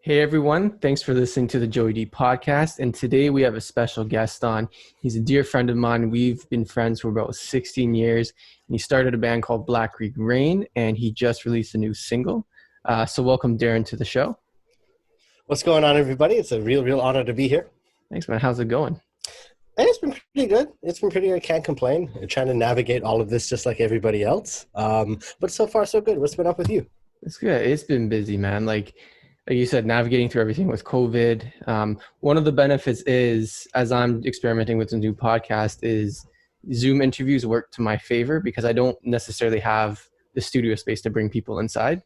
Hey everyone, thanks for listening to the Joey Dee Podcast. And today we have a special guest on. He's a dear friend of mine. We've been friends for about 16 years. And he started a band called Black Creek Rain, and he just released a new single. So welcome Darren to the show. What's going on, everybody? It's a real honor to be here. Thanks, man. How's it going? And it's been pretty good. It's been pretty good. I can't complain. I'm trying to navigate all of this just like everybody else. But so far, so good. What's been up with you? It's good. It's been busy, man. Like you said, navigating through everything with COVID. One of the benefits is, as I'm experimenting with the new podcast, is Zoom interviews work to my favor because I don't necessarily have the studio space to bring people inside.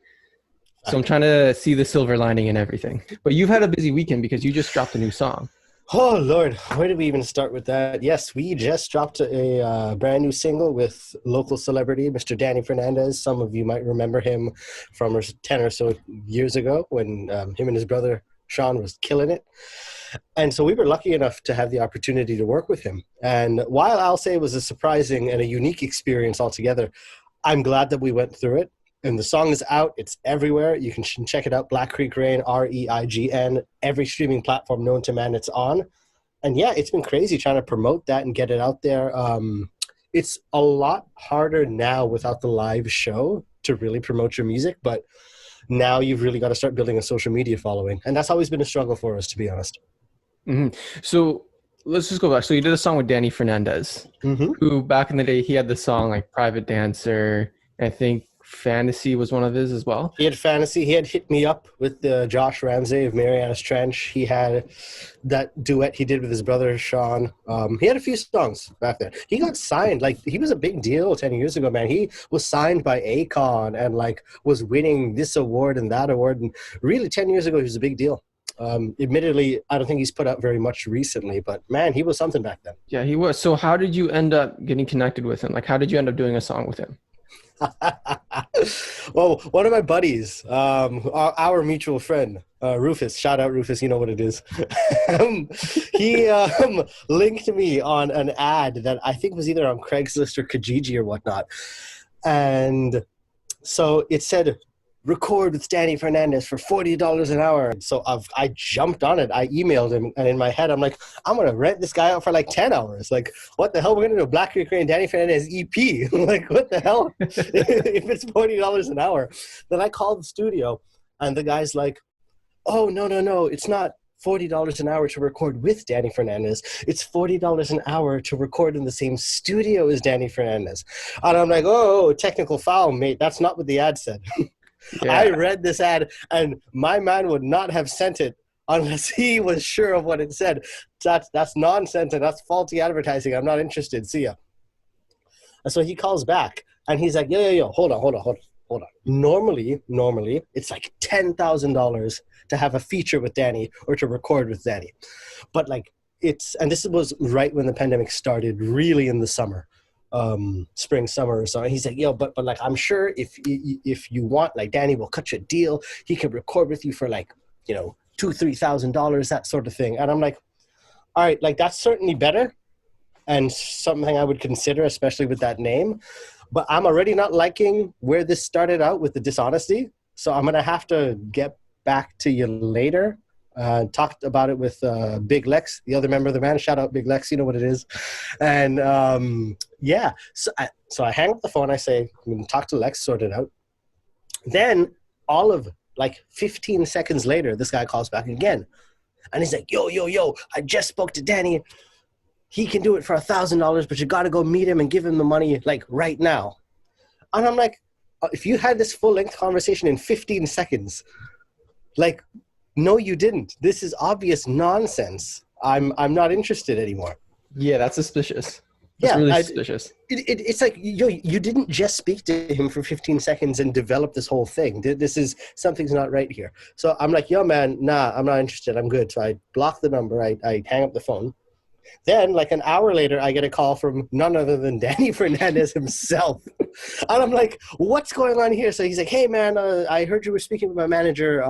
So I'm trying to see the silver lining in everything. But you've had a busy weekend because you just dropped a new song. Oh, Lord. Where do we even start with that? Yes, we just dropped a brand new single with local celebrity, Mr. Danny Fernandes. Some of you might remember him from 10 or so years ago when him and his brother, Sean, was killing it. And so we were lucky enough to have the opportunity to work with him. And while I'll say it was a surprising and a unique experience altogether, I'm glad that we went through it. And the song is out. It's everywhere. You can check it out. Black Creek Rain, REIGN. Every streaming platform known to man, it's on. And yeah, it's been crazy trying to promote that and get it out there. It's a lot harder now without the live show to really promote your music. But now you've really got to start building a social media following. And that's always been a struggle for us, to be honest. Mm-hmm. So let's just go back. So you did a song with Danny Fernandes, who back in the day, he had the song like Private Dancer. I think Fantasy was one of his as well. He had Fantasy. He had Hit Me Up with Josh Ramsey of Mariana's Trench. He had that duet he did with his brother, Sean. He had a few songs back then. He got signed. Like, he was a big deal 10 years ago, man. He was signed by Akon and, like, was winning this award and that award. And really, 10 years ago, he was a big deal. Admittedly, I don't think he's put out very much recently, but, man, he was something back then. Yeah, he was. So how did you end up getting connected with him? Like, how did you end up doing a song with him? Well, one of my buddies, our mutual friend, Rufus, shout out Rufus, you know what it is. He linked me on an ad that I think was either on Craigslist or Kijiji or whatnot. And so it said, record with Danny Fernandes for $40 an hour. So I jumped on it. I emailed him, and in my head, I'm like, I'm going to rent this guy out for like 10 hours. Like, what the hell? We're going to do a Black Creek Rain Danny Fernandes EP. Like, what the hell? If it's $40 an hour. Then I called the studio, and the guy's like, oh, no. It's not $40 an hour to record with Danny Fernandes. It's $40 an hour to record in the same studio as Danny Fernandes. And I'm like, oh, technical foul, mate. That's not what the ad said. Yeah. I read this ad, and my man would not have sent it unless he was sure of what it said. That's nonsense, and that's faulty advertising. I'm not interested. See ya. And so he calls back, and he's like, yo, hold on. Normally, it's like $10,000 to have a feature with Danny or to record with Danny. But like and this was right when the pandemic started, really in the summer. Spring, summer or so. And he's like, yo, but like, I'm sure if you want, like, Danny will cut you a deal. He could record with you for like, $2,000-$3,000, that sort of thing. And I'm like, all right, like, that's certainly better and something I would consider, especially with that name. But I'm already not liking where this started out with the dishonesty. So I'm going to have to get back to you later. Talked about it with Big Lex, the other member of the band. Shout out Big Lex, you know what it is. And yeah, so I hang up the phone. I say, I'm going to talk to Lex, sort it out. Then all of like 15 seconds later, this guy calls back again. And he's like, yo, I just spoke to Danny. He can do it for $1,000, but you got to go meet him and give him the money like right now. And I'm like, if you had this full length conversation in 15 seconds, like, no, you didn't. This is obvious nonsense. I'm not interested anymore. Yeah, that's suspicious. That's really suspicious. It's like, you didn't just speak to him for 15 seconds and develop this whole thing. Something's not right here. So I'm like, yo, man, nah, I'm not interested. I'm good. So I block the number. I hang up the phone. Then, like an hour later, I get a call from none other than Danny Fernandes himself. And I'm like, what's going on here? So he's like, hey, man, I heard you were speaking with my manager.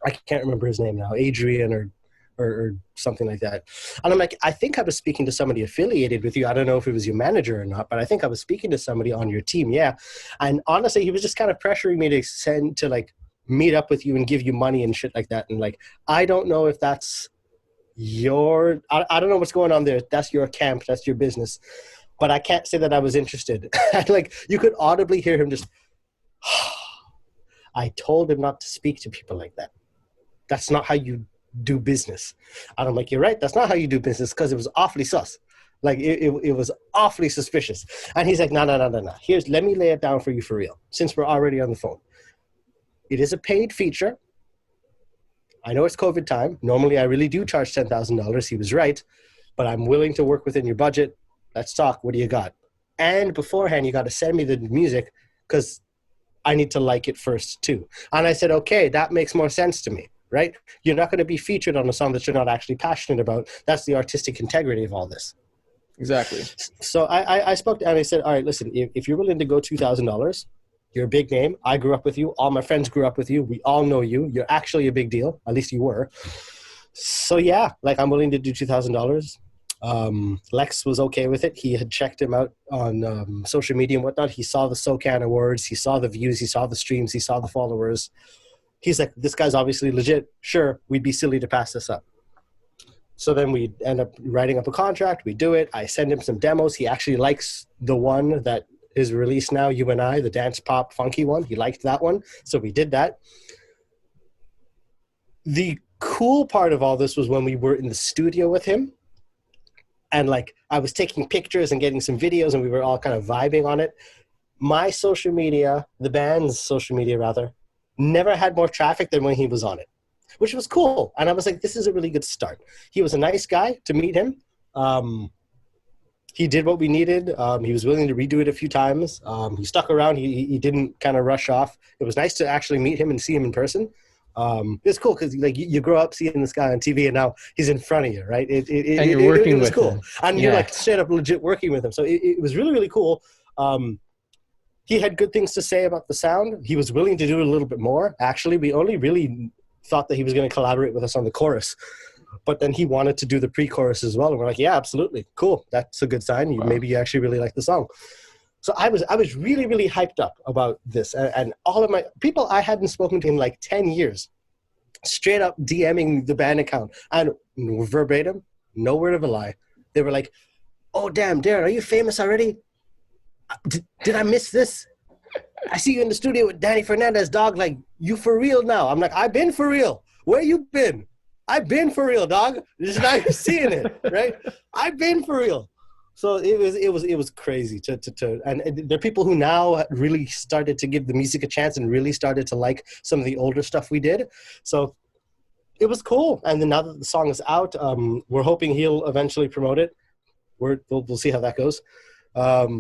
I can't remember his name now, Adrian or something like that. And I'm like, I think I was speaking to somebody affiliated with you. I don't know if it was your manager or not, but I think I was speaking to somebody on your team. Yeah. And honestly, he was just kind of pressuring me to send to like meet up with you and give you money and shit like that. And like, I don't know if that's I don't know what's going on there. That's your camp. That's your business. But I can't say that I was interested. Like, you could audibly hear him just, I told him not to speak to people like that. That's not how you do business. And I'm like, you're right. That's not how you do business, because it was awfully sus. Like, it was awfully suspicious. And he's like, no. Let me lay it down for you for real, since we're already on the phone. It is a paid feature. I know it's COVID time. Normally, I really do charge $10,000. He was right. But I'm willing to work within your budget. Let's talk. What do you got? And beforehand, you got to send me the music, because I need to like it first too. And I said, okay, that makes more sense to me, right? You're not going to be featured on a song that you're not actually passionate about. That's the artistic integrity of all this. Exactly. So I spoke to, and I said, all right, listen, if you're willing to go $2,000, you're a big name. I grew up with you. All my friends grew up with you. We all know you. You're actually a big deal. At least you were. So yeah, like, I'm willing to do $2,000. Lex was okay with it. He had checked him out on social media and whatnot. He saw the SoCan awards. He saw the views. He saw the streams. He saw the followers. He's like, this guy's obviously legit. Sure, we'd be silly to pass this up. So then we end up writing up a contract. We do it. I send him some demos. He actually likes the one that is released now, You and I, the dance pop funky one. He liked that one. So we did that. The cool part of all this was when we were in the studio with him. And like, I was taking pictures and getting some videos, and we were all kind of vibing on it. My social media, the band's social media rather, never had more traffic than when he was on it, which was cool. And I was like, this is a really good start. He was a nice guy to meet him. He did what we needed. He was willing to redo it a few times. He stuck around. He didn't kind of rush off. It was nice to actually meet him and see him in person. It's cool because like you grow up seeing this guy on TV, and now he's in front of you, right? And you're working with cool. him. And you're like straight up legit working with him. So it was really, really cool. He had good things to say about the sound. He was willing to do a little bit more. Actually, we only really thought that he was going to collaborate with us on the chorus. But then he wanted to do the pre-chorus as well. And we're like, yeah, absolutely. Cool. That's a good sign. Wow. Maybe you actually really like the song. So I was really, really hyped up about this. And all of my people, I hadn't spoken to in like 10 years, straight up DMing the band account. And verbatim, no word of a lie. They were like, oh, damn, Darren, are you famous already? Did I miss this? I see you in the studio with Danny Fernandes, dog. Like, you for real now? I'm like, I've been for real. Where you been? I've been for real, dog. Just now you're seeing it, right? I've been for real. So it was crazy and there are people who now really started to give the music a chance and really started to like some of the older stuff we did. So it was cool. And then now that the song is out, we're hoping he'll eventually promote it. We'll see how that goes. But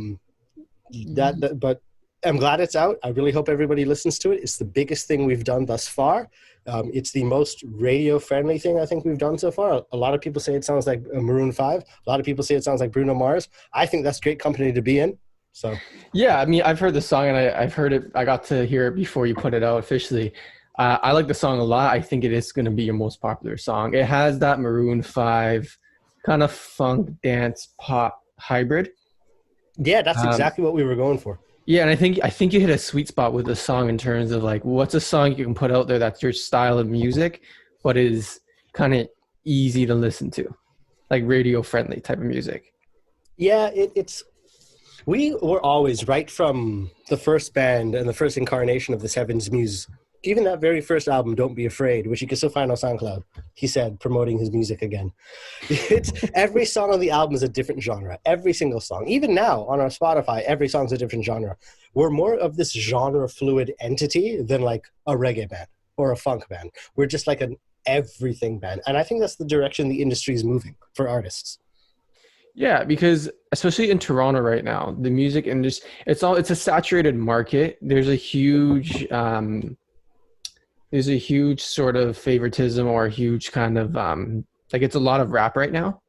I'm glad it's out. I really hope everybody listens to it. It's the biggest thing we've done thus far. It's the most radio-friendly thing I think we've done so far. A lot of people say it sounds like Maroon 5. A lot of people say it sounds like Bruno Mars. I think that's great company to be in. So yeah, I mean, I've heard the song and I've heard it. I got to hear it before you put it out officially. I like the song a lot. I think it is going to be your most popular song. It has that Maroon 5 kind of funk dance pop hybrid. Yeah, that's exactly what we were going for. Yeah, and I think you hit a sweet spot with the song in terms of like what's a song you can put out there that's your style of music, but is kind of easy to listen to, like radio friendly type of music. Yeah, we were always right from the first band and the first incarnation of the Sevens Muse. Even that very first album, Don't Be Afraid, which you can still find on SoundCloud, he said, promoting his music again. It's every song on the album is a different genre. Every single song. Even now on our Spotify, every song's a different genre. We're more of this genre fluid entity than like a reggae band or a funk band. We're just like an everything band. And I think that's the direction the industry is moving for artists. Yeah, because especially in Toronto right now, the music industry, it's a saturated market. There's a huge sort of favoritism or a huge kind of like it's a lot of rap right now,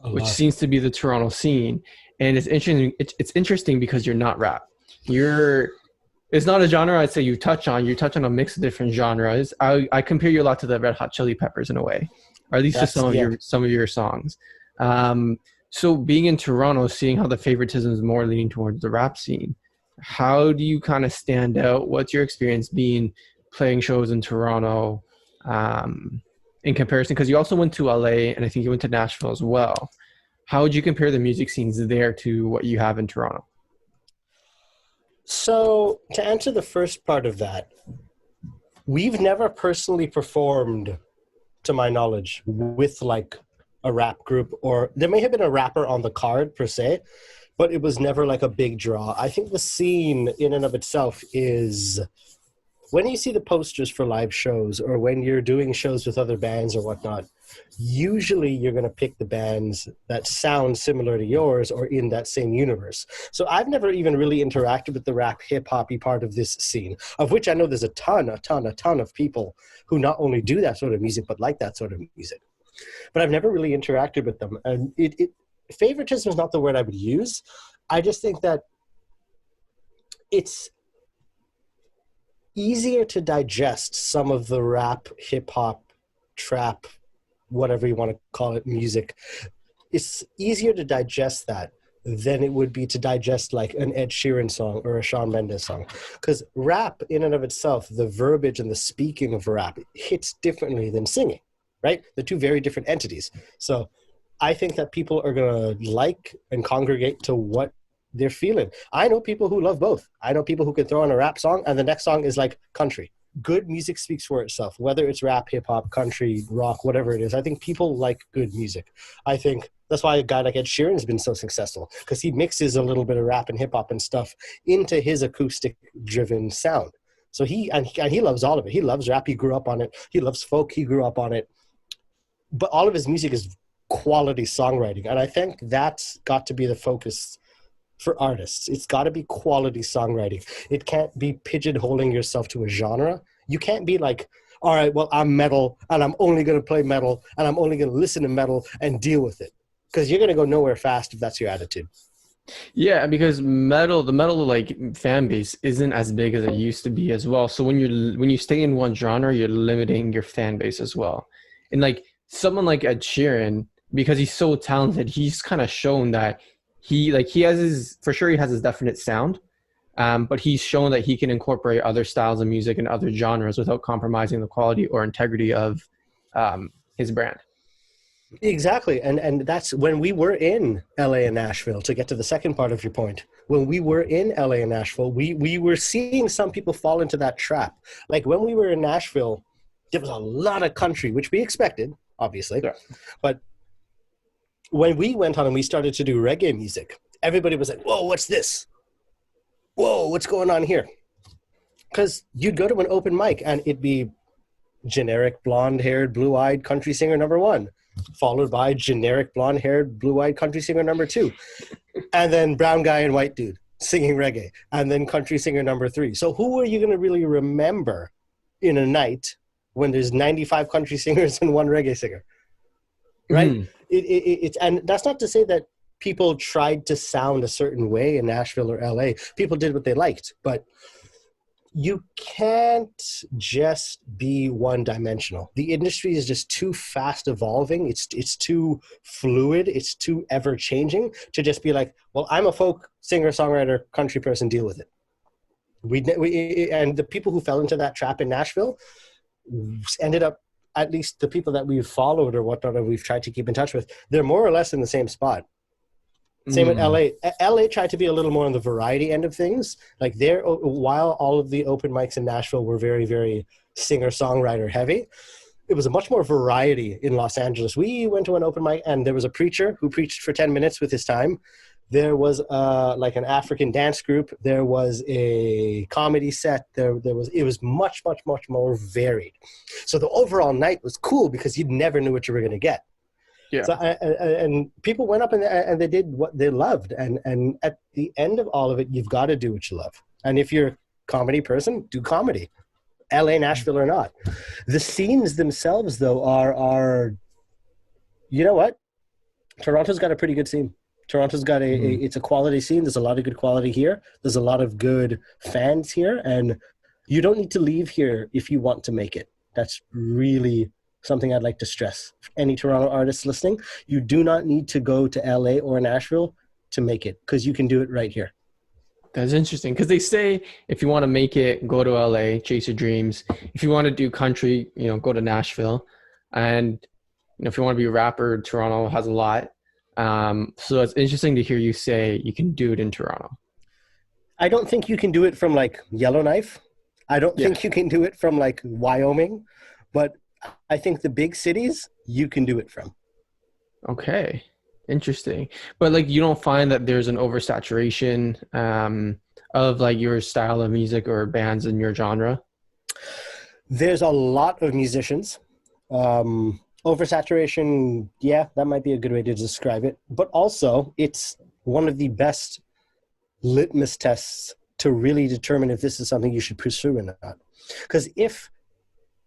which seems to be the Toronto scene. And it's interesting. It's interesting because you're not rap. It's not a genre I'd say you touch on. You touch on a mix of different genres. I compare you a lot to the Red Hot Chili Peppers in a way, or at least to some of your songs. So being in Toronto, seeing how the favoritism is more leaning towards the rap scene, how do you kind of stand out? What's your experience being playing shows in Toronto in comparison? Because you also went to LA and I think you went to Nashville as well. How would you compare the music scenes there to what you have in Toronto? So to answer the first part of that, we've never personally performed, to my knowledge, with like a rap group, or there may have been a rapper on the card per se, but it was never like a big draw. I think the scene in and of itself is, when you see the posters for live shows or when you're doing shows with other bands or whatnot, usually you're going to pick the bands that sound similar to yours or in that same universe. So I've never even really interacted with the rap hip-hoppy part of this scene, of which I know there's a ton of people who not only do that sort of music, but like that sort of music. But I've never really interacted with them. And favoritism is not the word I would use. I just think that it's easier to digest some of the rap, hip-hop, trap, whatever you want to call it, music. It's easier to digest that than it would be to digest like an Ed Sheeran song or a Shawn Mendes song. Because rap in and of itself, the verbiage and the speaking of rap hits differently than singing, right? They're two very different entities. So I think that people are going to like and congregate to what they're feeling. I know people who love both. I know people who can throw on a rap song and the next song is like country. Good music speaks for itself, whether it's rap, hip hop, country, rock, whatever it is. I think people like good music. I think that's why a guy like Ed Sheeran has been so successful, because he mixes a little bit of rap and hip hop and stuff into his acoustic driven sound. So he loves all of it. He loves rap. He grew up on it. He loves folk. He grew up on it. But all of his music is quality songwriting. And I think that's got to be the focus for artists. It's got to be quality songwriting. It can't be pigeonholing yourself to a genre. You can't be like, all right, well, I'm metal and I'm only going to play metal and I'm only going to listen to metal and deal with it. Because you're going to go nowhere fast if that's your attitude. Yeah, because the metal like fan base isn't as big as it used to be as well. So when you stay in one genre, you're limiting your fan base as well. And like someone like Ed Sheeran, because he's so talented, he's kind of shown that he has his definite sound, but he's shown that he can incorporate other styles of music and other genres without compromising the quality or integrity of his brand. Exactly. And that's when we were in LA and Nashville, to get to the second part of your point. When we were in LA and Nashville, we were seeing some people fall into that trap. Like when we were in Nashville, there was a lot of country, which we expected, obviously. Yeah. But when we went on and we started to do reggae music, everybody was like, whoa, what's this? Whoa, what's going on here? Because you'd go to an open mic and it'd be generic blonde-haired, blue-eyed country singer number 1, followed by generic blonde-haired, blue-eyed country singer number 2, and then brown guy and white dude singing reggae, and then country singer number 3. So who are you going to really remember in a night when there's 95 country singers and 1 reggae singer? Right? Mm. It's and that's not to say that people tried to sound a certain way in Nashville or LA. People did what they liked, but you can't just be one-dimensional. The industry is just too fast evolving. It's too fluid. It's too ever-changing to just be like, well, I'm a folk singer, songwriter, country person, deal with it. We and the people who fell into that trap in Nashville ended up, at least the people that we've followed or whatnot, or we've tried to keep in touch with, they're more or less in the same spot. Same with LA. LA tried to be a little more on the variety end of things. Like while all of the open mics in Nashville were very, very singer-songwriter heavy, it was a much more variety in Los Angeles. We went to an open mic and there was a preacher who preached for 10 minutes with his time. There was like an African dance group. There was a comedy set. It was much, much, much more varied. So the overall night was cool because you never knew what you were going to get. Yeah. So, and people went up and they did what they loved. And at the end of all of it, you've got to do what you love. And if you're a comedy person, do comedy. LA, Nashville or not. The scenes themselves, though, are you know what? Toronto's got a pretty good scene. Toronto's got it's a quality scene. There's a lot of good quality here. There's a lot of good fans here. And you don't need to leave here if you want to make it. That's really something I'd like to stress. Any Toronto artists listening, you do not need to go to LA or Nashville to make it, because you can do it right here. That's interesting because they say if you want to make it, go to LA, chase your dreams. If you want to do country, go to Nashville. And if you want to be a rapper, Toronto has a lot. So it's interesting to hear you say you can do it in Toronto. I don't think you can do it from like Yellowknife. I don't Yeah. think you can do it from like Wyoming, but I think the big cities you can do it from. Okay. Interesting. But like you don't find that there's an oversaturation of like your style of music or bands in your genre? There's a lot of musicians. Oversaturation, yeah, that might be a good way to describe it. But also, it's one of the best litmus tests to really determine if this is something you should pursue or not. Because if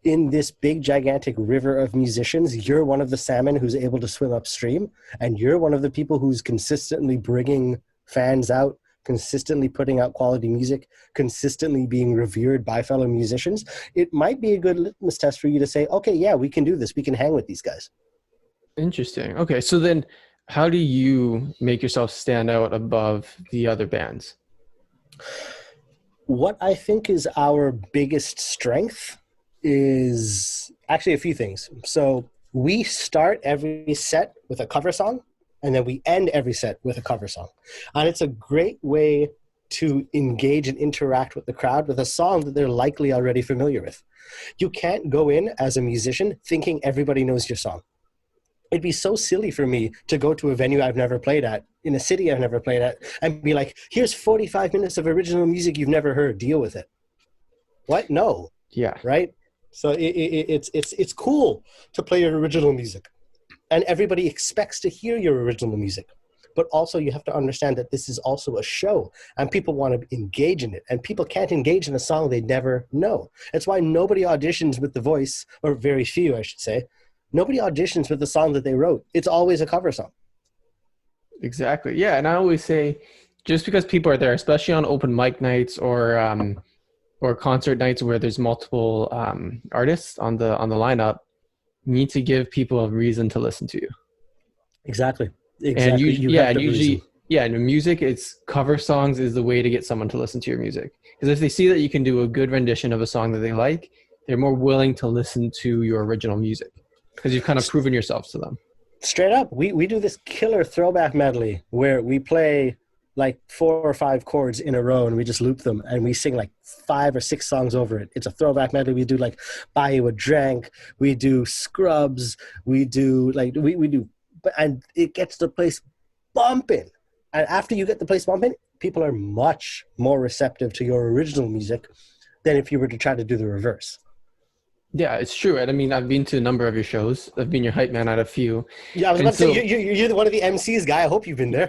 in this big, gigantic river of musicians, you're one of the salmon who's able to swim upstream, and you're one of the people who's consistently bringing fans out, consistently putting out quality music, consistently being revered by fellow musicians, it might be a good litmus test for you to say, okay, yeah, we can do this. We can hang with these guys. Interesting. Okay. So then how do you make yourself stand out above the other bands? What I think is our biggest strength is actually a few things. So we start every set with a cover song, and then we end every set with a cover song. And it's a great way to engage and interact with the crowd with a song that they're likely already familiar with. You can't go in as a musician thinking everybody knows your song. It'd be so silly for me to go to a venue I've never played at, in a city I've never played at, and be like, here's 45 minutes of original music you've never heard, deal with it. What? No. Yeah. Right? So it's cool to play your original music. And everybody expects to hear your original music. But also you have to understand that this is also a show, and people want to engage in it. And people can't engage in a song they never know. That's why nobody auditions with The Voice, or very few, I should say. Nobody auditions with the song that they wrote. It's always a cover song. Exactly. Yeah. And I always say, just because people are there, especially on open mic nights or concert nights where there's multiple artists on the lineup, you need to give people a reason to listen to you. Exactly. And usually, in music, it's cover songs is the way to get someone to listen to your music. Because if they see that you can do a good rendition of a song that they like, they're more willing to listen to your original music because you've kind of proven yourself to them. Straight up, we do this killer throwback medley where we play like 4 or 5 chords in a row and we just loop them and we sing like 5 or 6 songs over it. It's a throwback medley. We do like Buy You a Drink, we do Scrubs, we do, and it gets the place bumping. And after you get the place bumping, people are much more receptive to your original music than if you were to try to do the reverse. Yeah, it's true. And I mean, I've been to a number of your shows. I've been your hype man at a few. Yeah, I was about to say, you're one of the MCs, guy. I hope you've been there.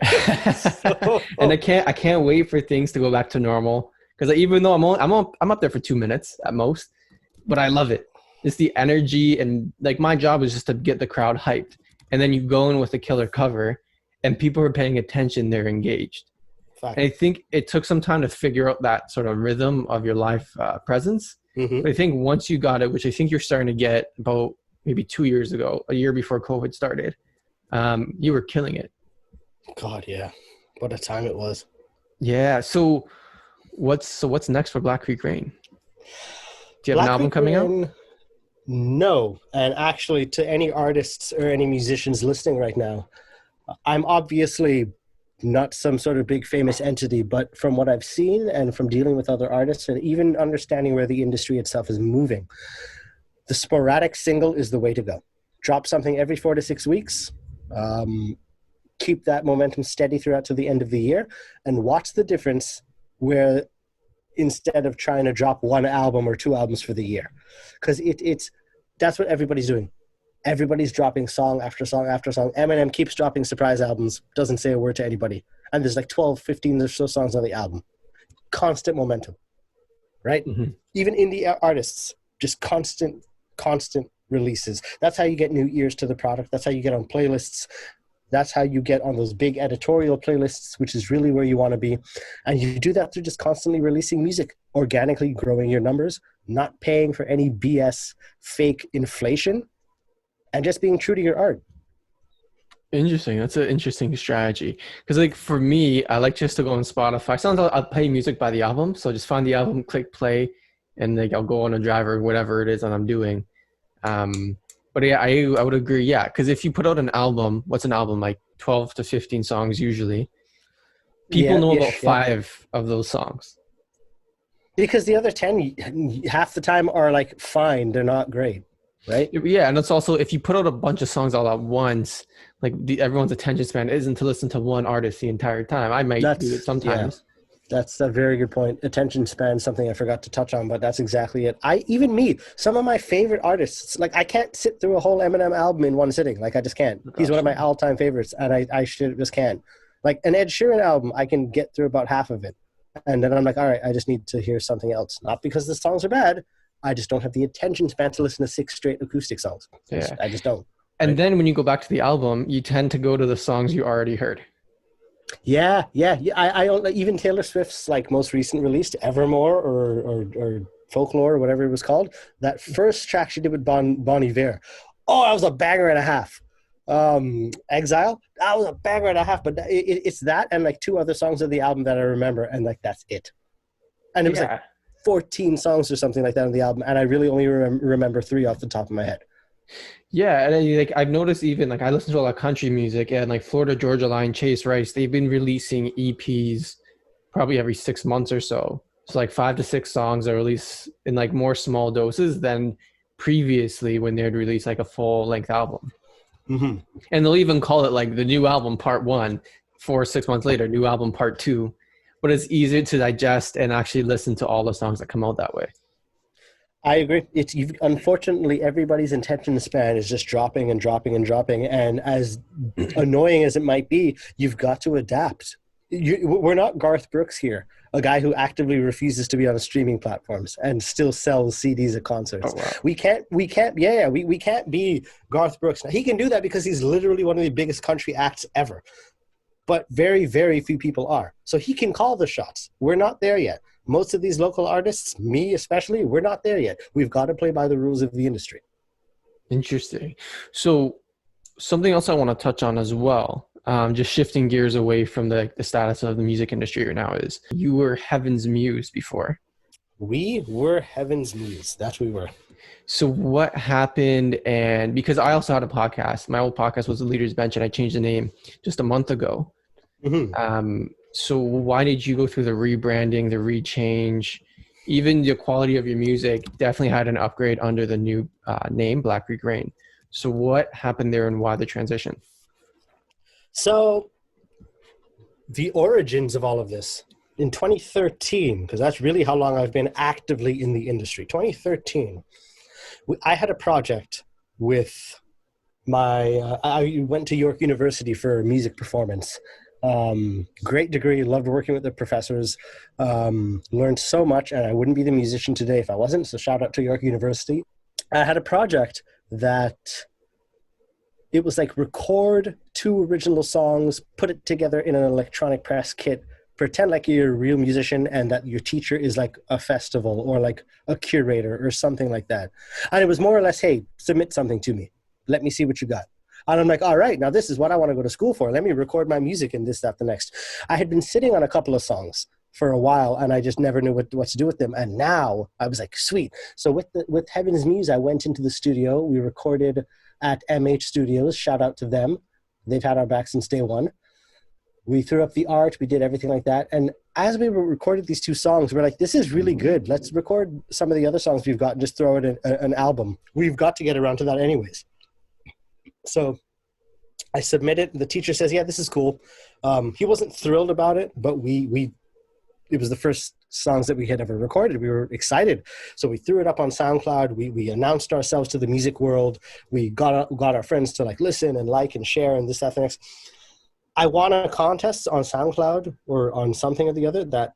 And I can't wait for things to go back to normal. Because even though I'm up there for 2 minutes at most, but I love it. It's the energy, and like my job is just to get the crowd hyped. And then you go in with a killer cover, and people are paying attention. They're engaged. Fact. And I think it took some time to figure out that sort of rhythm of your live presence. Mm-hmm. But I think once you got it, which I think you're starting to get about maybe 2 years ago, a year before COVID started, you were killing it. God, yeah. What a time it was. Yeah. So what's next for Black Creek Rain? Do you have an album coming out? No. And actually, to any artists or any musicians listening right now, I'm obviously not some sort of big famous entity, but from what I've seen and from dealing with other artists and even understanding where the industry itself is moving, the sporadic single is the way to go. Drop something every 4 to 6 weeks. Keep that momentum steady throughout to the end of the year, and watch the difference where instead of trying to drop 1 album or 2 albums for the year, because that's what everybody's doing. Everybody's dropping song after song after song. Eminem keeps dropping surprise albums, doesn't say a word to anybody. And there's like 12, 15 or so songs on the album. Constant momentum, right? Mm-hmm. Even indie artists, just constant releases. That's how you get new ears to the product. That's how you get on playlists. That's how you get on those big editorial playlists, which is really where you want to be. And you do that through just constantly releasing music, organically growing your numbers, not paying for any BS fake inflation, and just being true to your art. Interesting. That's an interesting strategy. Because like for me, I like just to go on Spotify. Sometimes I'll play music by the album. So just find the album, click play, and like I'll go on a drive or whatever it is that I'm doing. Um, but yeah, I would agree. Yeah, because if you put out an album, what's an album like 12 to 15 songs usually? People Yeah, know about ish, yeah. 5 of those songs. Because the other 10, half the time are like fine. They're not great, right? Yeah, and it's also if you put out a bunch of songs all at once, like everyone's attention span isn't to listen to one artist the entire time. I might do it Yeah, sometimes. that's a very good point. Attention span, something I forgot to touch on, but that's exactly it. Some of my favorite artists, like I can't sit through a whole Eminem album in one sitting. Like I just can't. He's one of my all-time favorites, and I just can't. Like an Ed Sheeran album, I can get through about half of it. And then I'm like, all right, I just need to hear something else. Not because the songs are bad. I just don't have the attention span to listen to 6 straight acoustic songs. Yeah. I just don't. And Right. then when you go back to the album, you tend to go to the songs you already heard. Yeah. I don't like even Taylor Swift's like most recent release, Evermore or Folklore or whatever it was called. That first track she did with Bon Iver. Oh, that was a banger and a half. Exile, that was a banger and a half. But it's that and like 2 other songs of the album that I remember, and like that's it. And it was like 14 songs or something like that on the album, and I really only remember 3 off the top of my head. Yeah, and then, like I've noticed even like I listen to a lot of country music and like Florida Georgia Line, Chase Rice, they've been releasing EPs probably every 6 months or so. So like 5 to 6 songs are released in like more small doses than previously when they'd release like a full length album. Mm-hmm. And they'll even call it like the new album part 1, 4 or 6 months later, new album part 2. But it's easier to digest and actually listen to all the songs that come out that way. I agree. Unfortunately, everybody's attention span is just dropping and dropping and dropping. And as annoying as it might be, you've got to adapt. We're not Garth Brooks here, a guy who actively refuses to be on streaming platforms and still sells CDs at concerts. Oh, wow. We can't be Garth Brooks. Now, he can do that because he's literally one of the biggest country acts ever. But very, very few people are. So he can call the shots. We're not there yet. Most of these local artists, me especially, we're not there yet. We've got to play by the rules of the industry. Interesting. So something else I want to touch on as well, just shifting gears away from the status of the music industry right now, is you were Heaven's Muse before. We were Heaven's Muse. That's what we were. So what happened? And because I also had a podcast, my old podcast was The Leader's Bench, and I changed the name just a month ago. Mm-hmm. So why did you go through the rebranding, the rechange? Even the quality of your music definitely had an upgrade under the new name, Black Creek Rain. So what happened there and why the transition? So the origins of all of this, in 2013, because that's really how long I've been actively in the industry, 2013, I had a project with I went to York University for music performance. Great degree, loved working with the professors, learned so much, and I wouldn't be the musician today if I wasn't, so shout out to York University. I had a project that it was like record 2 original songs, put it together in an electronic press kit, pretend like you're a real musician and that your teacher is like a festival or like a curator or something like that. And it was more or less, hey, submit something to me. Let me see what you got. And I'm like, all right, now this is what I want to go to school for. Let me record my music and this, that, the next. I had been sitting on a couple of songs for a while and I just never knew what to do with them. And now I was like, sweet. So with Heaven's Muse, I went into the studio. We recorded at MH Studios. Shout out to them. They've had our back since day one. We threw up the art. We did everything like that. And as we recorded these 2 songs, we're like, this is really good. Let's record some of the other songs we've got and just throw it in an album. We've got to get around to that anyways. So I submitted. The teacher says, yeah, this is cool. He wasn't thrilled about it, but it was the first songs that we had ever recorded. We were excited. So we threw it up on SoundCloud. We announced ourselves to the music world. We got our friends to like listen and like and share and this, that, the next. I won a contest on SoundCloud or on something or the other that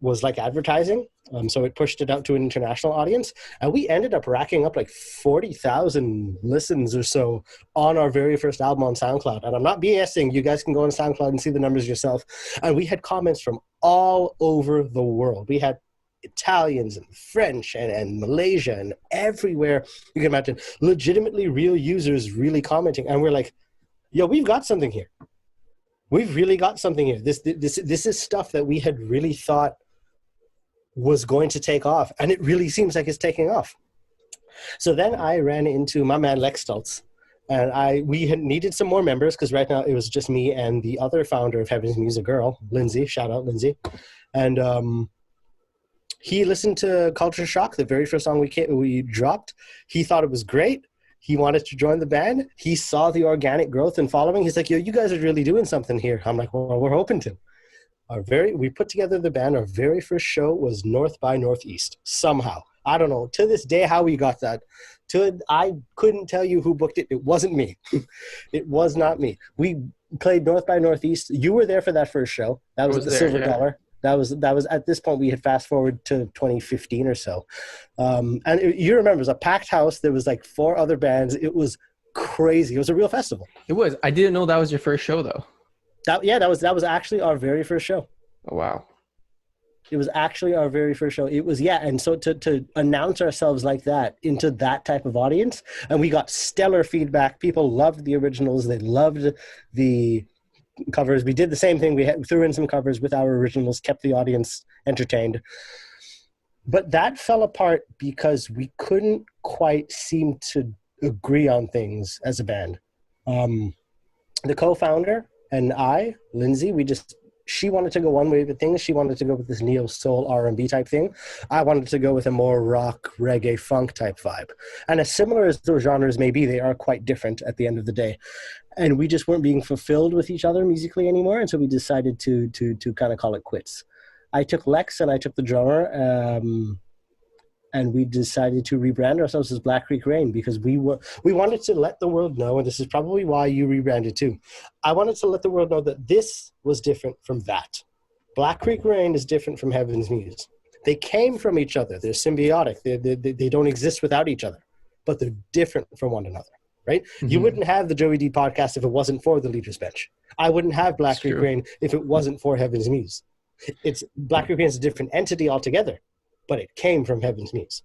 was like advertising. So it pushed it out to an international audience. And we ended up racking up like 40,000 listens or so on our very first album on SoundCloud. And I'm not BSing. You guys can go on SoundCloud and see the numbers yourself. And we had comments from all over the world. We had Italians and French and Malaysia and everywhere you can imagine. Legitimately real users really commenting. And we're like, yo, we've got something here. We've really got something here. This is stuff that we had really thought was going to take off, and it really seems like it's taking off. So then I ran into my man Lex Stoltz, and we had needed some more members because right now it was just me and the other founder of Heaven's Music girl, Lindsay. Shout out Lindsay. And he listened to Culture Shock, the very first song we dropped. He thought it was great. He wanted to join the band. He saw the organic growth and following. He's like, yo, you guys are really doing something here. I'm like, well, we're hoping to. We put together the band. Our very first show was North by Northeast. Somehow. I don't know. To this day, how we got that. I couldn't tell you who booked it. It wasn't me. It was not me. We played North by Northeast. You were there for that first show. That was the Silver Dollar. That was at this point we had fast forward to 2015 or so. And you remember, it was a packed house. There was like 4 other bands. It was crazy. It was a real festival. It was. I didn't know that was your first show though. That was actually our very first show. Oh, wow. It was actually our very first show. It was, yeah. And so to announce ourselves like that into that type of audience, and we got stellar feedback. People loved the originals. They loved the covers. We did the same thing. We threw in some covers with our originals, kept the audience entertained. But that fell apart because we couldn't quite seem to agree on things as a band. The co-founder and I, Lindsay, she wanted to go one way with things. She wanted to go with this neo-soul R&B type thing. I wanted to go with a more rock, reggae, funk type vibe. And as similar as those genres may be, they are quite different at the end of the day. And we just weren't being fulfilled with each other musically anymore. And so we decided to kind of call it quits. I took Lex and I took the drummer, and we decided to rebrand ourselves as Black Creek Rain because we wanted to let the world know, and this is probably why you rebranded too. I wanted to let the world know that this was different from that. Black Creek Rain is different from Heaven's Muse. They came from each other. They're symbiotic. They don't exist without each other, but they're different from one another, right? Mm-hmm. You wouldn't have the Joey Dee Podcast if it wasn't for the Leaders Bench. I wouldn't have Black Creek Rain if it wasn't for Heaven's Muse. Black Creek Rain is a different entity altogether, but it came from Heaven's Muse.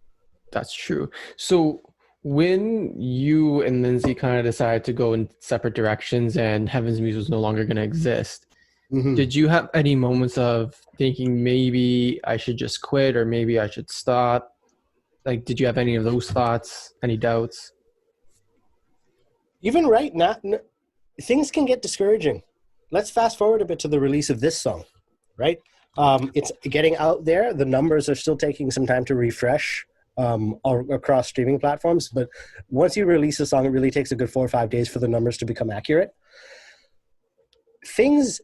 That's true. So when you and Lindsay kind of decided to go in separate directions and Heaven's Muse was no longer going to exist, mm-hmm. Did you have any moments of thinking maybe I should just quit or maybe I should stop? Like, did you have any of those thoughts, any doubts? Even right now, things can get discouraging. Let's fast forward a bit to the release of this song, right? It's getting out there. The numbers are still taking some time to refresh across streaming platforms. But once you release a song, it really takes a good 4 or 5 days for the numbers to become accurate. Things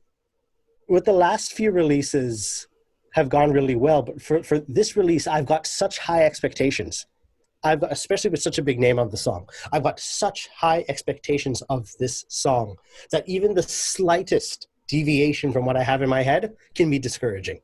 with the last few releases have gone really well. But for this release, I've got such high expectations. Especially with such a big name on the song, I've got such high expectations of this song that even the slightest deviation from what I have in my head can be discouraging.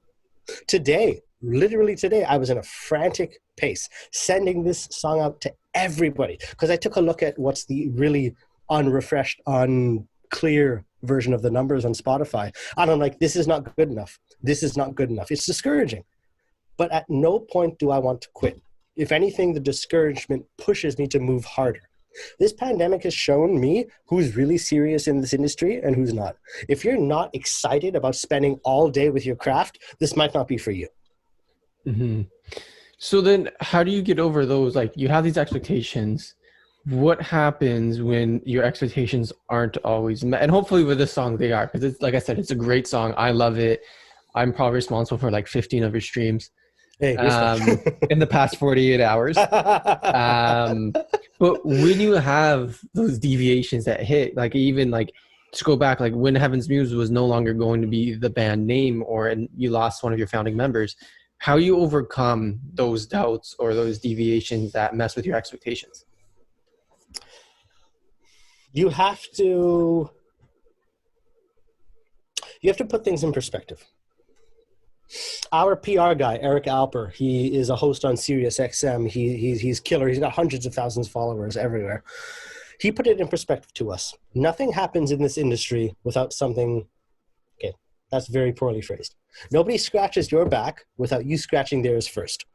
Literally today, I was in a frantic pace, sending this song out to everybody because I took a look at what's the really unrefreshed, unclear version of the numbers on Spotify. And I'm like, this is not good enough. This is not good enough. It's discouraging. But at no point do I want to quit. If anything, the discouragement pushes me to move harder. This pandemic has shown me who's really serious in this industry and who's not. If you're not excited about spending all day with your craft, this might not be for you. Mm-hmm. So then how do you get over those? Like, you have these expectations. What happens when your expectations aren't always met? And hopefully with this song they are, because it's, like I said, it's a great song. I love it. I'm probably responsible for like 15 of your streams. Hey, in the past 48 hours. But when you have those deviations that hit, like even like to go back, like when Heaven's Muse was no longer going to be the band name and you lost one of your founding members, how you overcome those doubts or those deviations that mess with your expectations? You have to put things in perspective. Our PR guy, Eric Alper, he is a host on Sirius XM. He's killer. He's got hundreds of thousands of followers everywhere. He put it in perspective to us. Nothing happens in this industry without something. Okay, that's very poorly phrased. Nobody scratches your back without you scratching theirs first.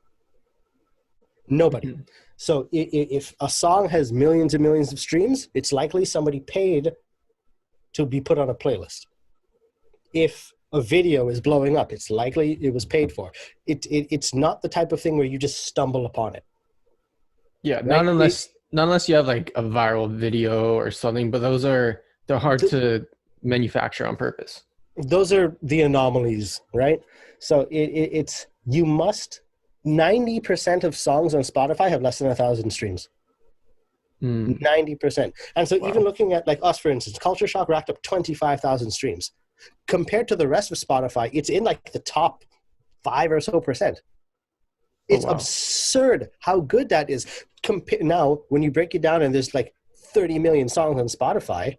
Nobody. Mm-hmm. So if a song has millions and millions of streams, it's likely somebody paid to be put on a playlist. If a video is blowing up, it's likely it was paid for. It's not the type of thing where you just stumble upon it. Yeah, right? not unless you have like a viral video or something, but they're hard to manufacture on purpose. Those are the anomalies, right? So it's you must 90% of songs on Spotify have less than 1,000 streams. 90%. And so even looking at like us, for instance, Culture Shock racked up 25,000 streams. Compared to the rest of Spotify, it's in like the top 5 or so percent. It's absurd how good that is. Now, when you break it down and there's like 30 million songs on Spotify,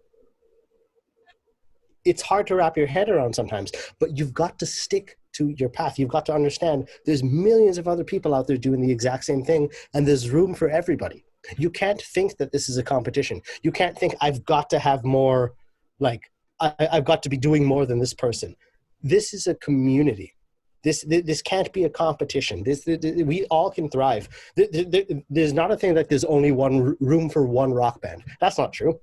it's hard to wrap your head around sometimes, but you've got to stick to your path. You've got to understand there's millions of other people out there doing the exact same thing, and there's room for everybody. You can't think that this is a competition. You can't think I've got to have more, like I've got to be doing more than this person. This is a community. This can't be a competition. We all can thrive. There's not a thing like there's only one room for one rock band. That's not true.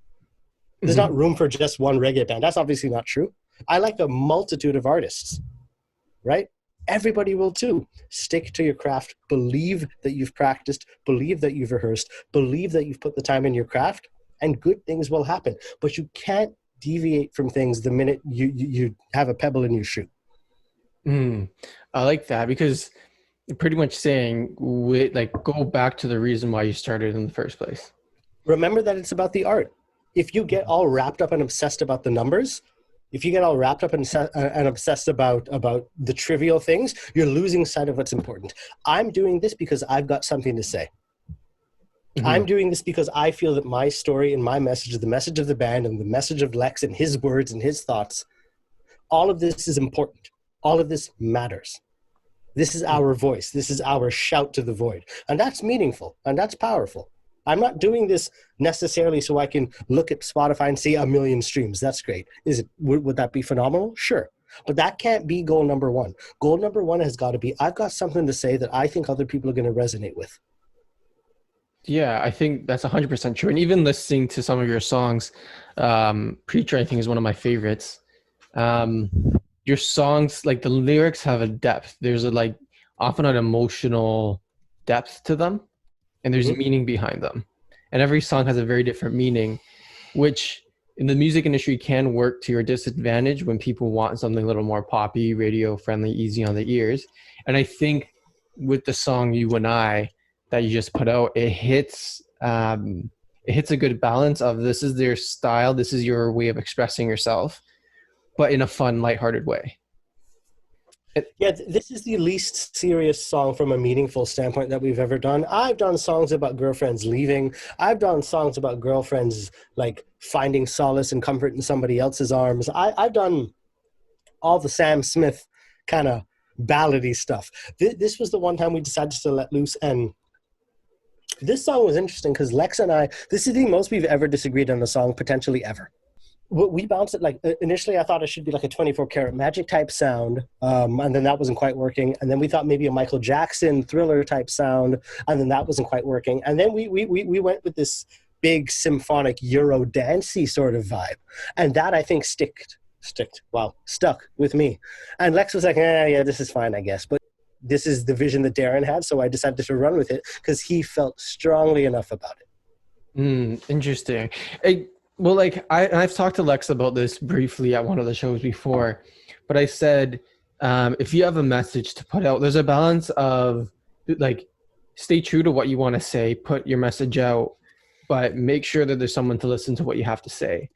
There's not room for just one reggae band. That's obviously not true. I like a multitude of artists, right? Everybody will too. Stick to your craft. Believe that you've practiced. Believe that you've rehearsed. Believe that you've put the time in your craft, and good things will happen. But you can't deviate from things the minute you have a pebble in your shoe. I like that, because you're pretty much saying, like, go back to the reason why you started in the first place. Remember that it's about the art. If you get all wrapped up and obsessed about the numbers, if you get all wrapped up and obsessed about the trivial things, you're losing sight of what's important. I'm doing this because I've got something to say. I'm doing this because I feel that my story and my message, the message of the band and the message of Lex and his words and his thoughts, all of this is important. All of this matters. This is our voice. This is our shout to the void. And that's meaningful and that's powerful. I'm not doing this necessarily so I can look at Spotify and see 1 million streams. That's great. Would that be phenomenal? Sure. But that can't be goal number one. Goal number one has got to be, I've got something to say that I think other people are going to resonate with. Yeah, I think that's 100% true. And even listening to some of your songs, Preacher, I think, is one of my favorites. Your songs, like the lyrics have a depth. There's often an emotional depth to them, and there's a meaning behind them. And every song has a very different meaning, which in the music industry can work to your disadvantage when people want something a little more poppy, radio friendly, easy on the ears. And I think with the song You and I that you just put out, it hits a good balance of, this is their style, this is your way of expressing yourself, but in a fun, lighthearted way. This is the least serious song from a meaningful standpoint that we've ever done. I've done songs about girlfriends leaving. I've done songs about girlfriends like finding solace and comfort in somebody else's arms. I've done all the Sam Smith kind of ballady stuff. This was the one time we decided to let loose, and this song was interesting because Lex and I, this is the most we've ever disagreed on a song, potentially ever. We bounced it, like, initially I thought it should be like a 24 karat magic type sound, and then that wasn't quite working. And then we thought maybe a Michael Jackson Thriller type sound, and then that wasn't quite working. And then we went with this big symphonic Euro dancey sort of vibe. And that, I think, stuck with me. And Lex was like, yeah, this is fine, I guess. But this is the vision that Darren had, so I decided to run with it because he felt strongly enough about it. Interesting. Well, like I've talked to Lex about this briefly at one of the shows before, but I said, if you have a message to put out, there's a balance of like, stay true to what you want to say, put your message out, but make sure that there's someone to listen to what you have to say.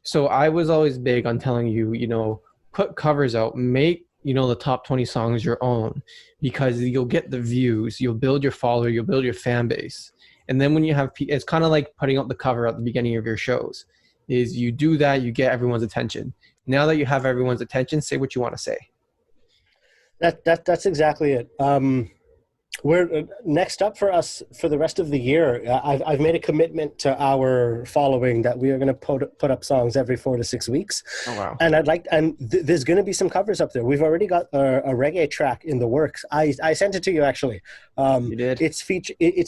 So I was always big on telling you, put covers out, make, the top 20 songs your own, because you'll get the views, you'll build your follower, you'll build your fan base. And then when you have, it's kind of like putting up the cover at the beginning of your shows, is you do that, you get everyone's attention. Now that you have everyone's attention, say what you want to say. That's exactly it. We're next up for us for the rest of the year. I've made a commitment to our following that we are going to put up songs every 4 to 6 weeks. Oh, wow. And there's going to be some covers up there. We've already got a reggae track in the works. I sent it to you, actually. You did? It's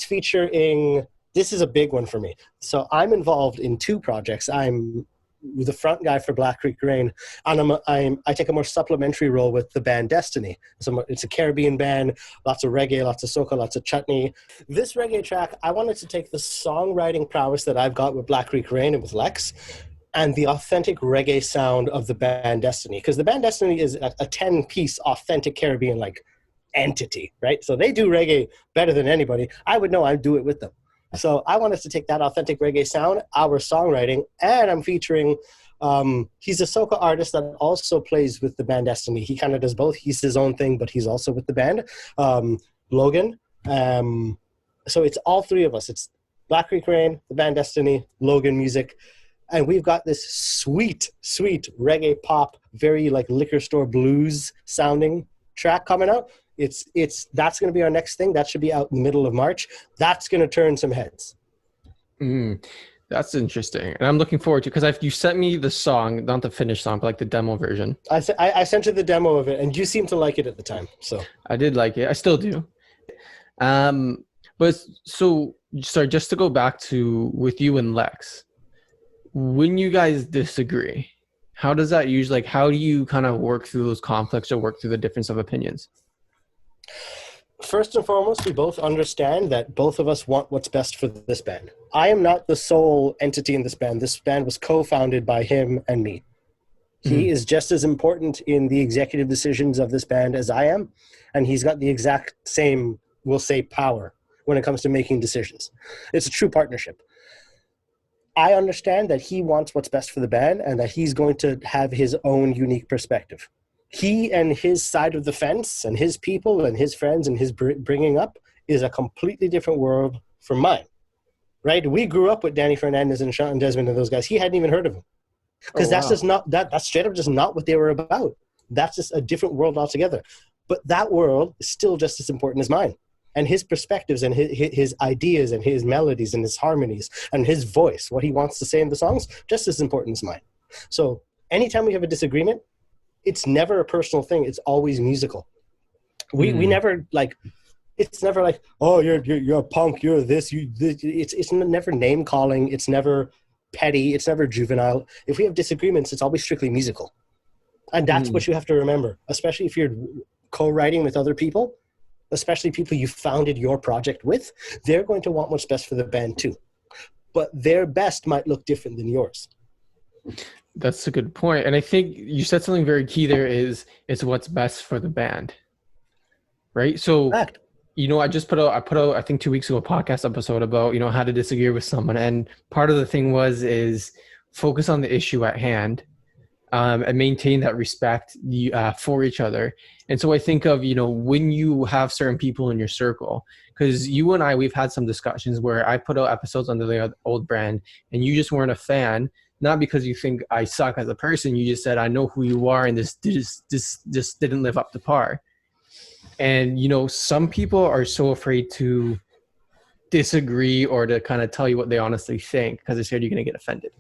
featuring, this is a big one for me. So I'm involved in 2 projects. I'm the front guy for Black Creek Rain, and I take a more supplementary role with the band Destiny. So it's a Caribbean band, lots of reggae, lots of soca, lots of chutney. This reggae track, I wanted to take the songwriting prowess that I've got with Black Creek Rain and with Lex, and the authentic reggae sound of the band Destiny, because the band Destiny is a 10-piece authentic Caribbean like entity, right? So they do reggae better than anybody. I would know I'd do it with them. So I wanted to take that authentic reggae sound, our songwriting, and I'm featuring, he's a soca artist that also plays with the band Destiny. He kind of does both. He's his own thing, but he's also with the band. Logan. So it's all three of us. It's Black Creek Rain, the band Destiny, Logan Music. And we've got this sweet, sweet reggae pop, very like liquor store blues sounding track coming out. That's going to be our next thing. That should be out in the middle of March. That's going to turn some heads. That's interesting, and I'm looking forward to, because you sent me the song, not the finished song, but like the demo version. I sent you the demo of it, and you seemed to like it at the time. So I did like it. I still do. But so sorry, just to go back to with you and Lex, when you guys disagree, how does that usually, like, how do you kind of work through those conflicts or work through the difference of opinions? First and foremost, we both understand that both of us want what's best for this band. I am not the sole entity in this band. This band was co-founded by him and me. He is just as important in the executive decisions of this band as I am, and he's got the exact same, we'll say, power when it comes to making decisions. It's a true partnership. I understand that he wants what's best for the band and that he's going to have his own unique perspective. He and his side of the fence and his people and his friends and his bringing up is a completely different world from mine, right? We grew up with Danny Fernandes and Sean Desmond and those guys. He hadn't even heard of them because that's just not, that's straight up just not what they were about. That's just a different world altogether. But that world is still just as important as mine. And his perspectives and his ideas and his melodies and his harmonies and his voice, what he wants to say in the songs, just as important as mine. So anytime we have a disagreement, it's never a personal thing. It's always musical. We never like, it's never like, oh, you're a punk, you're this, it's never name calling. It's never petty. It's never juvenile. If we have disagreements, it's always strictly musical. And that's what you have to remember, especially if you're co-writing with other people, especially people you founded your project with. They're going to want what's best for the band too. But their best might look different than yours. That's a good point. And I think you said something very key there is it's what's best for the band. Right? So, Fact. you know, I put out, I think 2 weeks ago, a podcast episode about, you know, how to disagree with someone. And part of the thing is focus on the issue at hand, and maintain that respect for each other. And so I think of, you know, when you have certain people in your circle, because you and I, we've had some discussions where I put out episodes under the old brand and you just weren't a fan. Not because you think I suck as a person, you just said, I know who you are and this didn't live up to par. And, you know, some people are so afraid to disagree or to kind of tell you what they honestly think because they're scared you're going to get offended.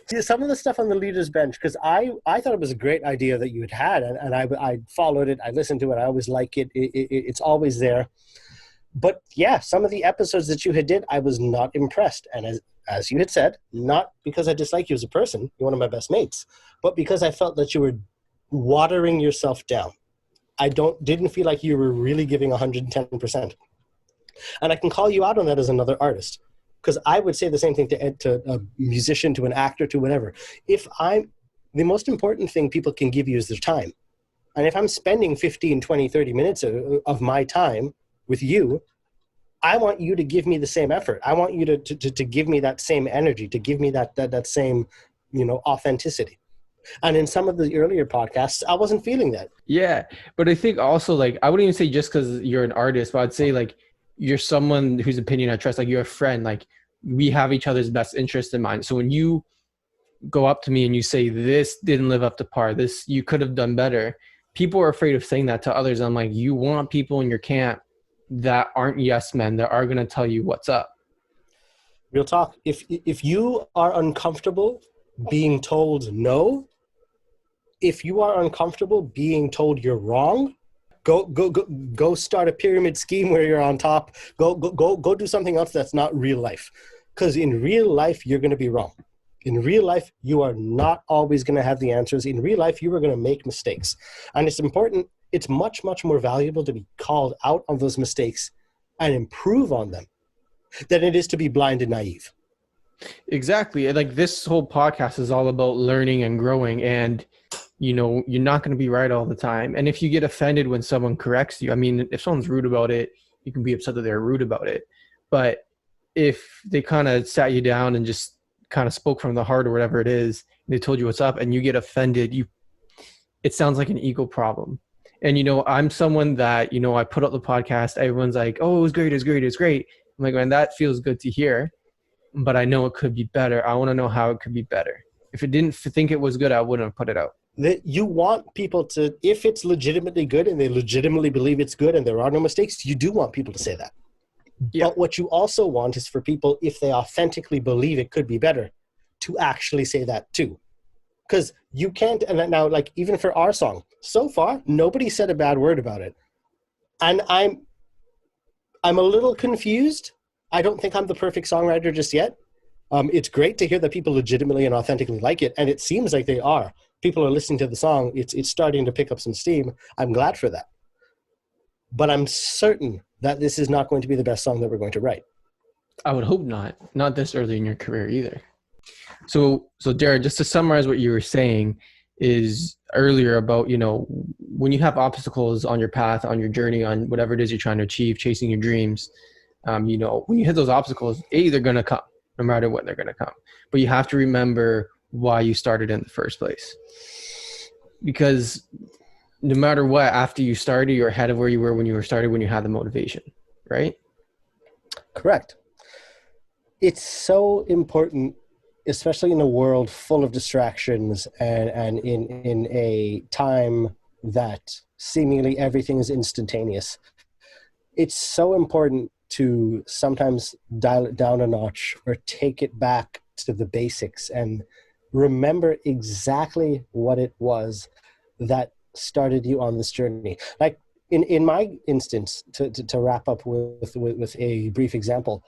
See, some of the stuff on the leader's bench, because I thought it was a great idea that you had and I followed it, I listened to it, I always like it. It's always there. But yeah, some of the episodes that you had did, I was not impressed. And as you had said, not because I dislike you as a person, you're one of my best mates, but because I felt that you were watering yourself down. I didn't feel like you were really giving 110%. And I can call you out on that as another artist, because I would say the same thing to a musician, to an actor, to whatever. The most important thing people can give you is their time. And if I'm spending 15, 20, 30 minutes of my time with you, I want you to give me the same effort. I want you to give me that same energy, to give me that same, you know, authenticity. And in some of the earlier podcasts, I wasn't feeling that. Yeah. But I think also, like, I wouldn't even say just because you're an artist, but I'd say, like, you're someone whose opinion I trust, like you're a friend, like we have each other's best interest in mind. So when you go up to me and you say, this didn't live up to par, this, you could have done better. People are afraid of saying that to others. I'm like, you want people in your camp that aren't yes men, that are going to tell you what's up. Real talk. If you are uncomfortable being told no, if you are uncomfortable being told you're wrong, go start a pyramid scheme where you're on top. Go do something else that's not real life. Because in real life, you're going to be wrong. In real life, you are not always going to have the answers. In real life, you are going to make mistakes. And it's important, it's much, much more valuable to be called out on those mistakes and improve on them than it is to be blind and naive. Exactly. Like this whole podcast is all about learning and growing, and you're not going to be right all the time. And if you get offended when someone corrects you, I mean, if someone's rude about it, you can be upset that they're rude about it. But if they kind of sat you down and just kind of spoke from the heart or whatever it is, and they told you what's up and you get offended, it sounds like an ego problem. And, I'm someone that, I put up the podcast, everyone's like, oh, it was great. I'm like, man, that feels good to hear, but I know it could be better. I want to know how it could be better. If it didn't think it was good, I wouldn't have put it out. That you want people to, if it's legitimately good and they legitimately believe it's good and there are no mistakes, you do want people to say that. Yeah. But what you also want is for people, if they authentically believe it could be better, to actually say that too. Because you can't, and now like even for our song, so far, nobody said a bad word about it. And I'm a little confused. I don't think I'm the perfect songwriter just yet. It's great to hear that people legitimately and authentically like it, and it seems like they are. People are listening to the song. It's starting to pick up some steam. I'm glad for that. But I'm certain that this is not going to be the best song that we're going to write. I would hope not. Not this early in your career either. So Darren, just to summarize what you were saying is earlier about, when you have obstacles on your path, on your journey, on whatever it is you're trying to achieve, chasing your dreams, when you hit those obstacles, they're going to come, no matter what, they're going to come. But you have to remember why you started in the first place. Because no matter what, after you started, you're ahead of where you were when you had the motivation, right? Correct. It's so important, especially in a world full of distractions and in a time that seemingly everything is instantaneous. It's so important to sometimes dial it down a notch or take it back to the basics and remember exactly what it was that started you on this journey. Like in my instance, to wrap up with a brief example,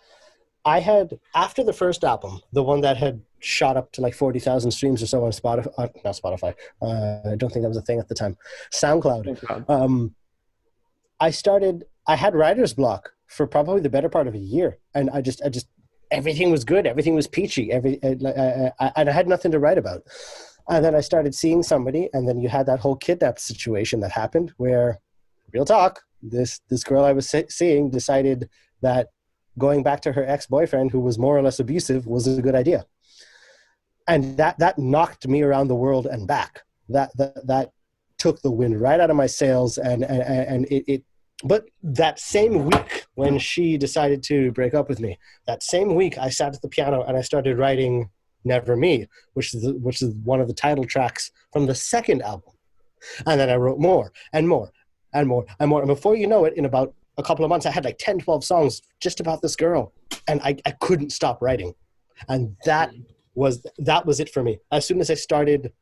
I had, after the first album, the one that had shot up to like 40,000 streams or so on Spotify, not Spotify, I don't think that was a thing at the time, SoundCloud. I had writer's block for probably the better part of a year. And I just everything was good. Everything was peachy. And I had nothing to write about. And then I started seeing somebody, and then you had that whole kidnap situation that happened where, real talk, this girl I was seeing decided that going back to her ex-boyfriend, who was more or less abusive, was a good idea. And that knocked me around the world and back. That took the wind right out of my sails. But that same week when she decided to break up with me, that same week I sat at the piano and I started writing Never Me, which is one of the title tracks from the second album. And then I wrote more and more and more and more. And before you know it, in about a couple of months, I had like 10, 12 songs just about this girl. And I couldn't stop writing. And that was it for me. As soon as I started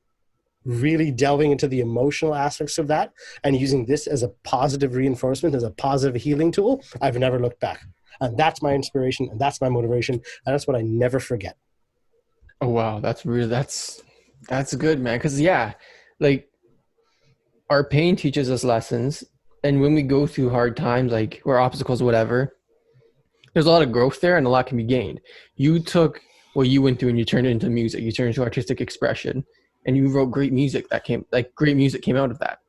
really delving into the emotional aspects of that and using this as a positive reinforcement, as a positive healing tool, I've never looked back. And that's my inspiration, and that's my motivation, and that's what I never forget. Oh, wow. That's good, man. Because, like, our pain teaches us lessons. And when we go through hard times, like, or obstacles, whatever, there's a lot of growth there and a lot can be gained. You took what you went through and you turned it into music. You turned it into artistic expression. And you wrote great music great music came out of that.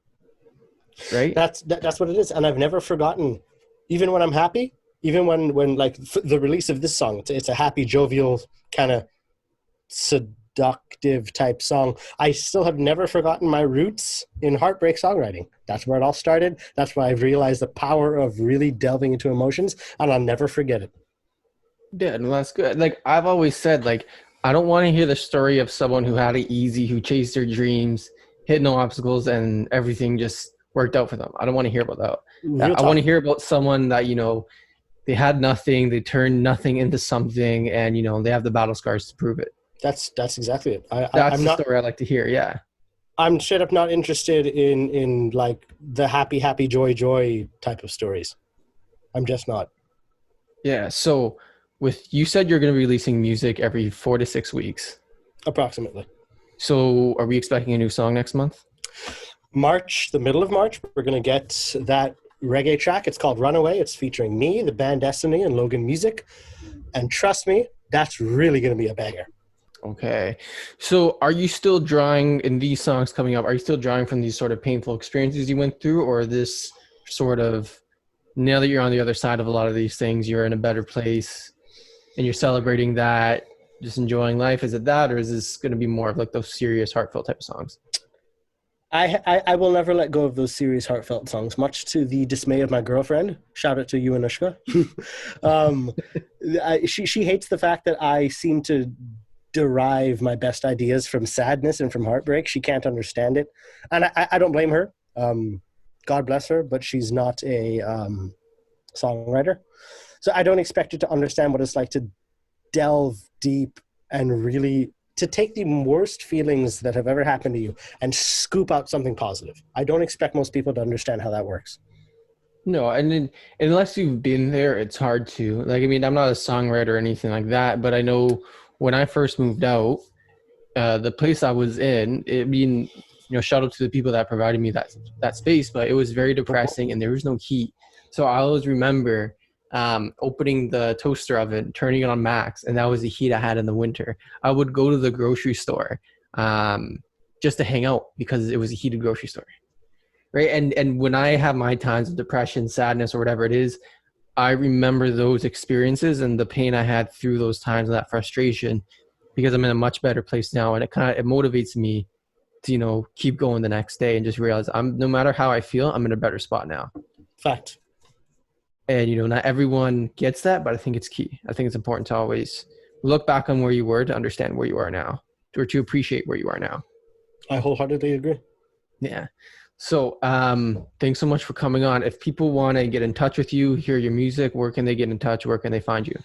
Right? That's what it is. And I've never forgotten, even when I'm happy, even when like the release of this song, it's a happy, jovial, kind of seductive type song. I still have never forgotten my roots in heartbreak songwriting. That's where it all started. That's why I've realized the power of really delving into emotions, and I'll never forget it. Yeah, no, that's good. Like I've always said, like, I don't want to hear the story of someone who had it easy, who chased their dreams, hit no obstacles, and everything just worked out for them. I don't want to hear about that. I want to hear about someone that, they had nothing, they turned nothing into something, and, they have the battle scars to prove it. That's exactly it. That's the story I like to hear, yeah. I'm straight up not interested in like the happy, joy type of stories. I'm just not. Yeah, so you said you're going to be releasing music every 4 to 6 weeks. approximately. So are we expecting a new song next month? March, the middle of March, we're going to get that reggae track. It's called Runaway. It's featuring me, the band Destiny, and Logan Music. And trust me, that's really going to be a banger. Okay. So are you still drawing in these songs coming up? Are you still drawing from these sort of painful experiences you went through, or this sort of, now that you're on the other side of a lot of these things, you're in a better place and you're celebrating that, just enjoying life? Is it that, or is this going to be more of like those serious, heartfelt type of songs? I will never let go of those serious, heartfelt songs, much to the dismay of my girlfriend. Shout out to you, Anushka. She hates the fact that I seem to derive my best ideas from sadness and from heartbreak. She can't understand it. And I don't blame her. God bless her, but she's not a songwriter. So I don't expect her to understand what it's like to delve deep and really to take the worst feelings that have ever happened to you and scoop out something positive. I don't expect most people to understand how that works. No, and then, unless you've been there, it's hard to. Like, I mean, I'm not a songwriter or anything like that, but I know when I first moved out, the place I was in, shout out to the people that provided me that space, but it was very depressing and there was no heat. So I always remember opening the toaster oven, turning it on max, and that was the heat I had in the winter. I would go to the grocery store just to hang out because it was a heated grocery store, right? And when I have my times of depression, sadness, or whatever it is, I remember those experiences and the pain I had through those times and that frustration, because I'm in a much better place now, and it motivates me to keep going the next day and just realize no matter how I feel, I'm in a better spot now. Fact. And, not everyone gets that, but I think it's key. I think it's important to always look back on where you were to understand where you are now, or to appreciate where you are now. I wholeheartedly agree. Yeah. So thanks so much for coming on. If people want to get in touch with you, hear your music, where can they get in touch? Where can they find you?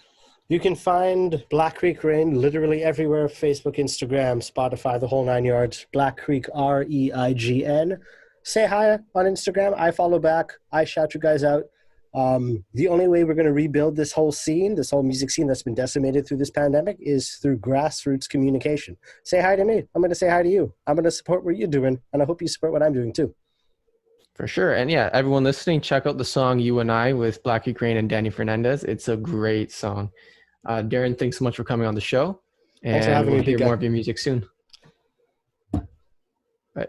You can find Black Creek Rain literally everywhere: Facebook, Instagram, Spotify, the whole 9 yards. Black Creek, REIGN. Say hi on Instagram. I follow back. I shout you guys out. The only way we're going to rebuild this whole scene, this whole music scene that's been decimated through this pandemic, is through grassroots communication. Say hi to me. I'm going to say hi to you. I'm going to support what you're doing, and I hope you support what I'm doing too. For sure. And yeah, everyone listening, check out the song You and I with Black Creek Rain and Danny Fernandes. It's a great song. Darren, thanks so much for coming on the show. And thanks for having we'll me, hear more of your music soon. Bye.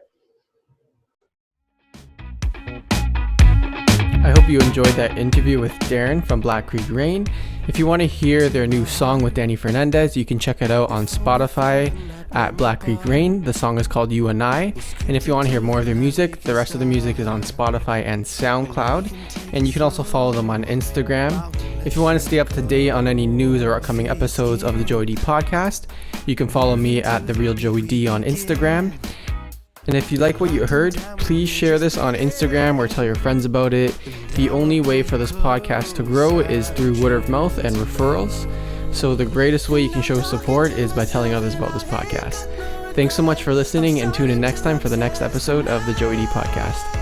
I hope you enjoyed that interview with Darren from Black Creek Rain. If you want to hear their new song with Danny Fernandes, you can check it out on Spotify at Black Creek Rain. The song is called You and I. And if you want to hear more of their music, the rest of the music is on Spotify and SoundCloud. And you can also follow them on Instagram. If you want to stay up to date on any news or upcoming episodes of the Joey Dee Podcast, you can follow me at The Real Joey Dee on Instagram. And if you like what you heard, please share this on Instagram or tell your friends about it. The only way for this podcast to grow is through word of mouth and referrals. So the greatest way you can show support is by telling others about this podcast. Thanks so much for listening, and tune in next time for the next episode of the Joey Dee Podcast.